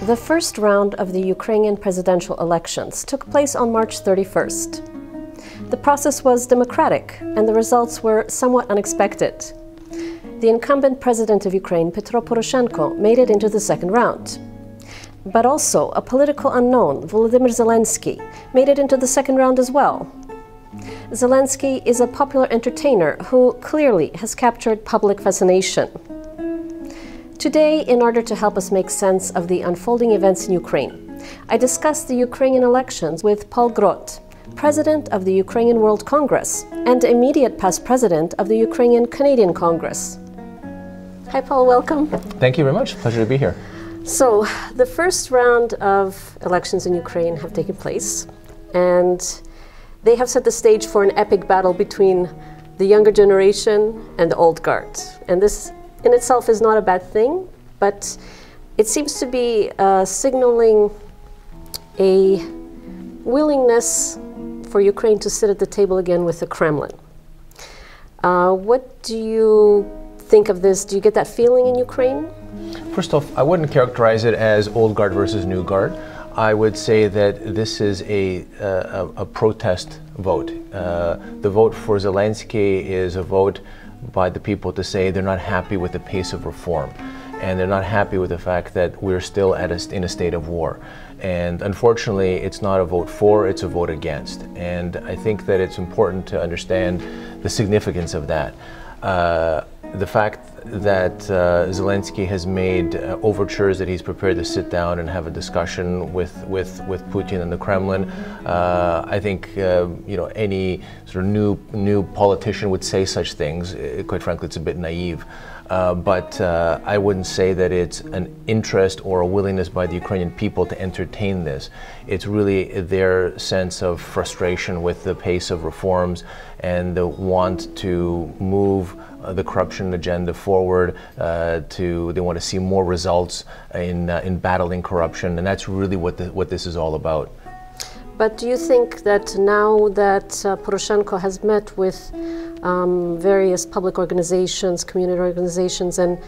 The first round of the Ukrainian presidential elections took place on March 31st. The process was democratic, and the results were somewhat unexpected. The incumbent president of Ukraine, Petro Poroshenko, made it into the second round. But also, a political unknown, Volodymyr Zelensky, made it into the second round as well. Zelensky is a popular entertainer who clearly has captured public fascination. Today, in order to help us make sense of the unfolding events in Ukraine, I discussed the Ukrainian elections with Paul Grod, president of the Ukrainian World Congress and immediate past president of the Ukrainian Canadian Congress. Hi, Paul, welcome. Thank you very much. Pleasure to be here. So, the first round of elections in Ukraine have taken place, and they have set the stage for an epic battle between the younger generation and the old guard. And this in itself is not a bad thing, but it seems to be signaling a willingness for Ukraine to sit at the table again with the Kremlin. What do you think of this? Do you get that feeling in Ukraine? First off, I wouldn't characterize it as old guard versus new guard. I would say that this is a protest vote. The vote for Zelensky is a vote by the people to say they're not happy with the pace of reform, and they're not happy with the fact that we're still in a state of war. And unfortunately, it's not a vote for, it's a vote against. And I think that it's important to understand the significance of that. The fact that Zelensky has made overtures that he's prepared to sit down and have a discussion with Putin and the Kremlin, I think any sort of new politician would say such things. Quite frankly, it's a bit naive. But I wouldn't say that it's an interest or a willingness by the Ukrainian people to entertain this. It's really their sense of frustration with the pace of reforms and the want to move the corruption agenda forward. They want to see more results in battling corruption, and that's really what this is all about. But do you think that now that Poroshenko has met with various public organizations, community organizations, and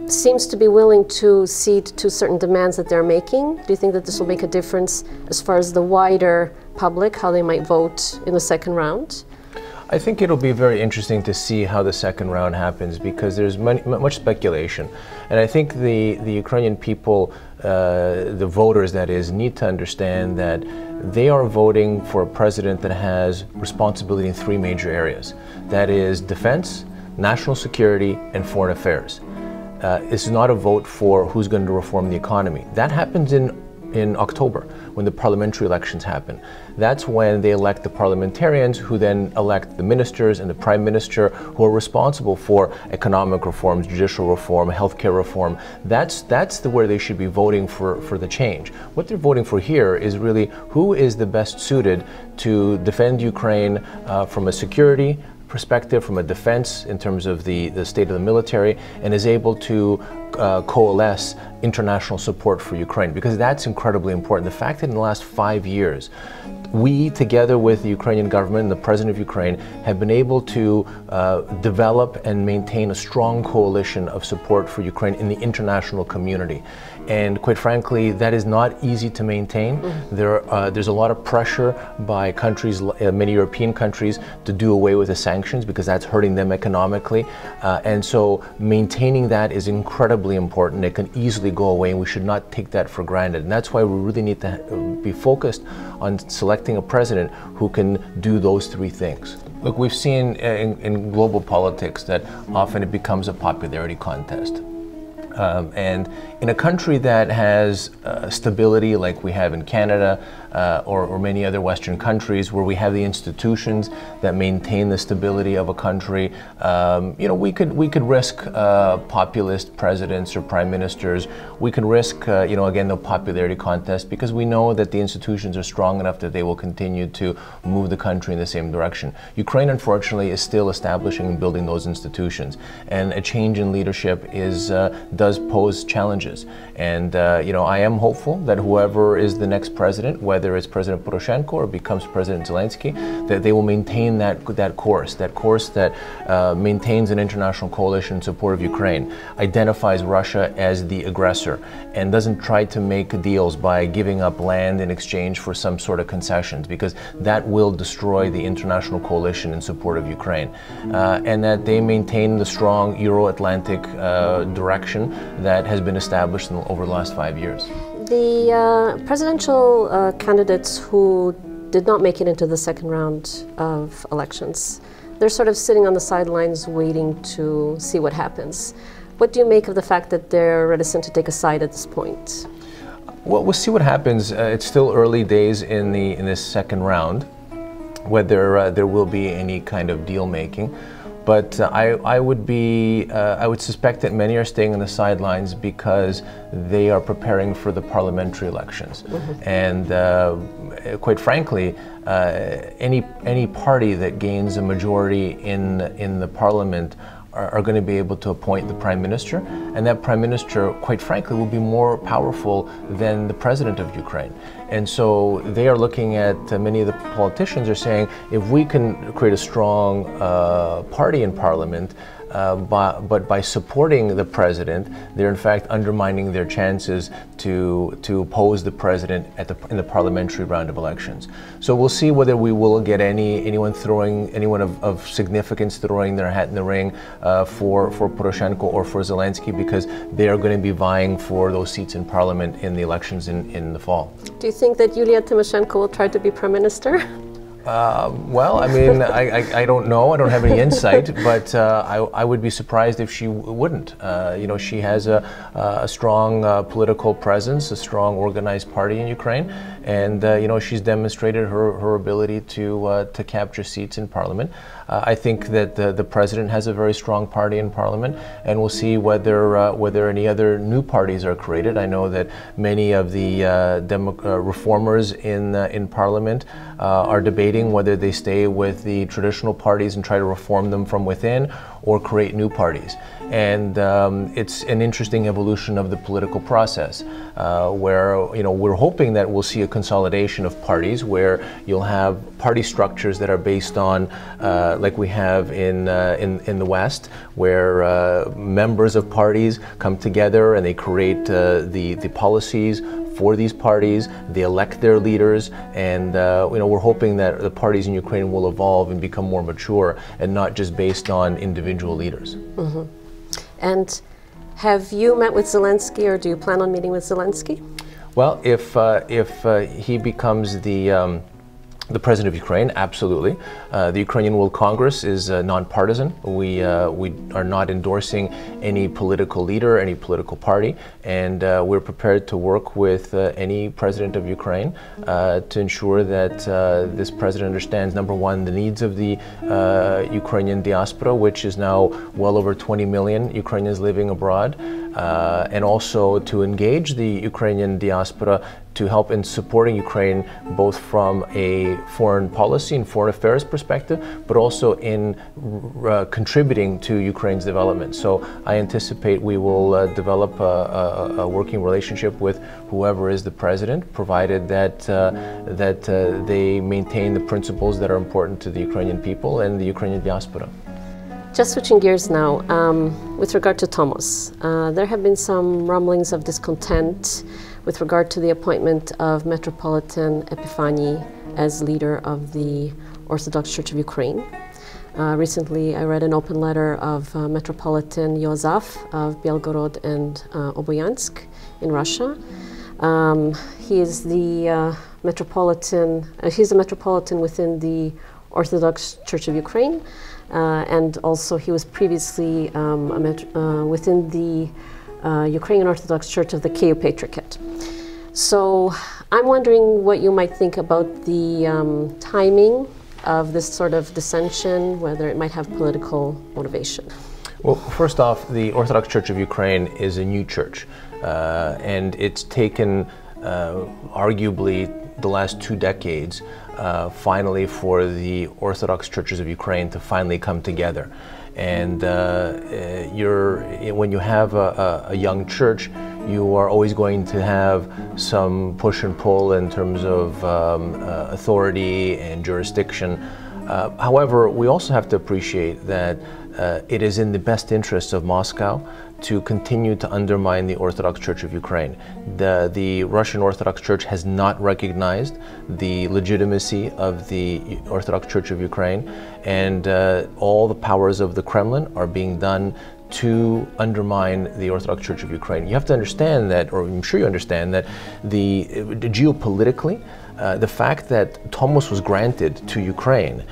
seems to be willing to cede to certain demands that they're making, do you think that this will make a difference as far as the wider public, how they might vote in the second round? I think it'll be very interesting to see how the second round happens, because there's much speculation. And I think the Ukrainian people, the voters that is, need to understand that they are voting for a president that has responsibility in three major areas. That is defense, national security, and foreign affairs. This is not a vote for who's going to reform the economy. That happens in October, when the parliamentary elections happen. That's when they elect the parliamentarians, who then elect the ministers and the prime minister, who are responsible for economic reforms, judicial reform, healthcare reform. That's where they should be voting for the change. What they're voting for here is really who is the best suited to defend Ukraine from a security perspective, from a defense in terms of the state of the military, and is able to coalesce international support for Ukraine, because that's incredibly important. The fact that in the last 5 years, we, together with the Ukrainian government and the president of Ukraine, have been able to develop and maintain a strong coalition of support for Ukraine in the international community. And quite frankly, that is not easy to maintain. There's a lot of pressure by countries, many European countries, to do away with the sanctions, because that's hurting them economically. And so maintaining that is incredibly important. It can easily go away, and we should not take that for granted. And that's why we really need to be focused on selecting a president who can do those three things. Look, we've seen in global politics that often it becomes a popularity contest. And in a country that has stability like we have in Canada or many other Western countries, where we have the institutions that maintain the stability of a country, we could risk populist presidents or prime ministers. We could risk, again, the popularity contest, because we know that the institutions are strong enough that they will continue to move the country in the same direction. Ukraine, unfortunately, is still establishing and building those institutions, and a change in leadership does pose challenges. And you know, I am hopeful that whoever is the next president, whether it's President Poroshenko or becomes President Zelensky, that they will maintain that course that maintains an international coalition in support of Ukraine, identifies Russia as the aggressor, and doesn't try to make deals by giving up land in exchange for some sort of concessions, because that will destroy the international coalition in support of Ukraine. And that they maintain the strong Euro-Atlantic direction that has been established over the last 5 years. The presidential candidates who did not make it into the second round of elections, they're sort of sitting on the sidelines waiting to see what happens. What do you make of the fact that they're reticent to take a side at this point? Well, we'll see what happens. It's still early days in this second round, whether there will be any kind of deal making. But I would suspect that many are staying on the sidelines because they are preparing for the parliamentary elections. Mm-hmm. And quite frankly, any party that gains a majority in the parliament are going to be able to appoint the prime minister, and that prime minister, quite frankly, will be more powerful than the president of Ukraine. And so they are looking at, many of the politicians are saying, if we can create a strong party in parliament, but by supporting the president, they're in fact undermining their chances to oppose the president in the parliamentary round of elections. So we'll see whether we will get anyone of significance throwing their hat in the ring for Poroshenko or for Zelensky, because they are going to be vying for those seats in parliament in the elections in the fall. Do you think that Yulia Tymoshenko will try to be prime minister? Well, I mean, I don't know. I don't have any insight, but I would be surprised if she wouldn't. You know, she has a strong political presence, a strong organized party in Ukraine, and you know, she's demonstrated her ability to capture seats in parliament. I think that the president has a very strong party in parliament, and we'll see whether any other new parties are created. I know that many of the reformers in parliament are debating whether they stay with the traditional parties and try to reform them from within, or create new parties. And it's an interesting evolution of the political process, where, you know, we're hoping that we'll see a consolidation of parties, where you'll have party structures that are based on, like we have in the West, where members of parties come together and they create the policies for these parties, they elect their leaders, and you know, we're hoping that the parties in Ukraine will evolve and become more mature and not just based on individual leaders. Mm-hmm. And have you met with Zelensky, or do you plan on meeting with Zelensky? Well, if he becomes the president of Ukraine, absolutely. The Ukrainian World Congress is nonpartisan. We are not endorsing any political leader, any political party, and we're prepared to work with any president of Ukraine to ensure that this president understands, number one, the needs of the Ukrainian diaspora, which is now well over 20 million Ukrainians living abroad, and also to engage the Ukrainian diaspora to help in supporting Ukraine, both from a foreign policy and foreign affairs perspective, but also in contributing to Ukraine's development. So I anticipate we will develop a working relationship with whoever is the president, provided that they maintain the principles that are important to the Ukrainian people and the Ukrainian diaspora. Just switching gears now, with regard to Tomos, there have been some rumblings of discontent with regard to the appointment of Metropolitan Epifani as leader of the Orthodox Church of Ukraine. Recently, I read an open letter of Metropolitan Yosaf of Belgorod and Oboyansk in Russia. He is the he's a metropolitan within the Orthodox Church of Ukraine, and also he was previously within the Ukrainian Orthodox Church of the KU Patriarchate. So I'm wondering what you might think about the timing of this sort of dissension, whether it might have political motivation. Well, first off, the Orthodox Church of Ukraine is a new church, and it's taken arguably the last 2 decades finally for the Orthodox churches of Ukraine to finally come together. And when you have a young church, you are always going to have some push and pull in terms of authority and jurisdiction. However, we also have to appreciate that it is in the best interests of Moscow to continue to undermine the Orthodox Church of Ukraine. The Russian Orthodox Church has not recognized the legitimacy of the Orthodox Church of Ukraine, and all the powers of the Kremlin are being done to undermine the Orthodox Church of Ukraine. You have to understand that, or I'm sure you understand that, geopolitically, the fact that Tomos was granted to Ukraine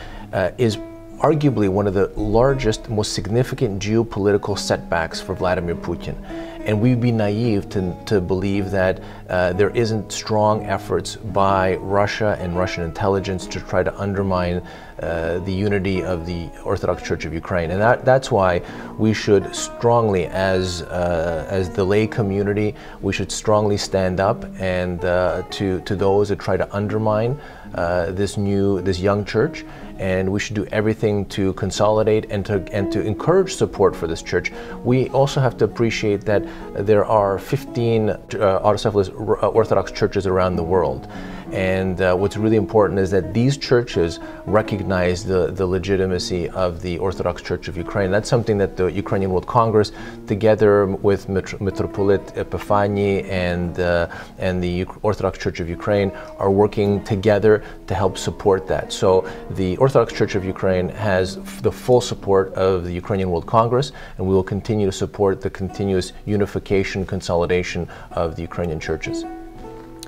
is arguably one of the largest, most significant geopolitical setbacks for Vladimir Putin. And we'd be naive to believe that there isn't strong efforts by Russia and Russian intelligence to try to undermine the unity of the Orthodox Church of Ukraine. And that's why we should strongly, as the lay community, we should strongly stand up and to those that try to undermine this young church. And we should do everything to consolidate and to encourage support for this church. We also have to appreciate that there are 15 autocephalous Orthodox churches around the world. And what's really important is that these churches recognize the legitimacy of the Orthodox Church of Ukraine. That's something that the Ukrainian World Congress, together with Metropolitan Epiphany and the Orthodox Church of Ukraine, are working together to help support that. So the Orthodox Church of Ukraine has the full support of the Ukrainian World Congress, and we will continue to support the continuous unification, consolidation of the Ukrainian churches.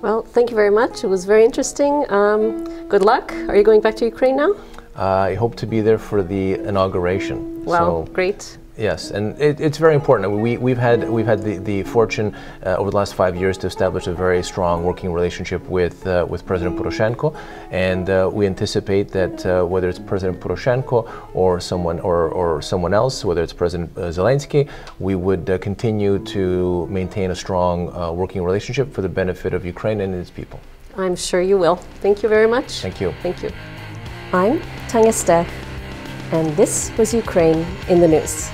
Well, thank you very much. It was very interesting. Good luck. Are you going back to Ukraine now? I hope to be there for the inauguration. Wow, great. Yes, and it's very important. We've had the fortune over the last 5 years to establish a very strong working relationship with President Poroshenko, and we anticipate that whether it's President Poroshenko or someone else, whether it's President Zelensky, we would continue to maintain a strong working relationship for the benefit of Ukraine and its people. I'm sure you will. Thank you very much. Thank you. Thank you. I'm Tania Stech, and this was Ukraine in the News.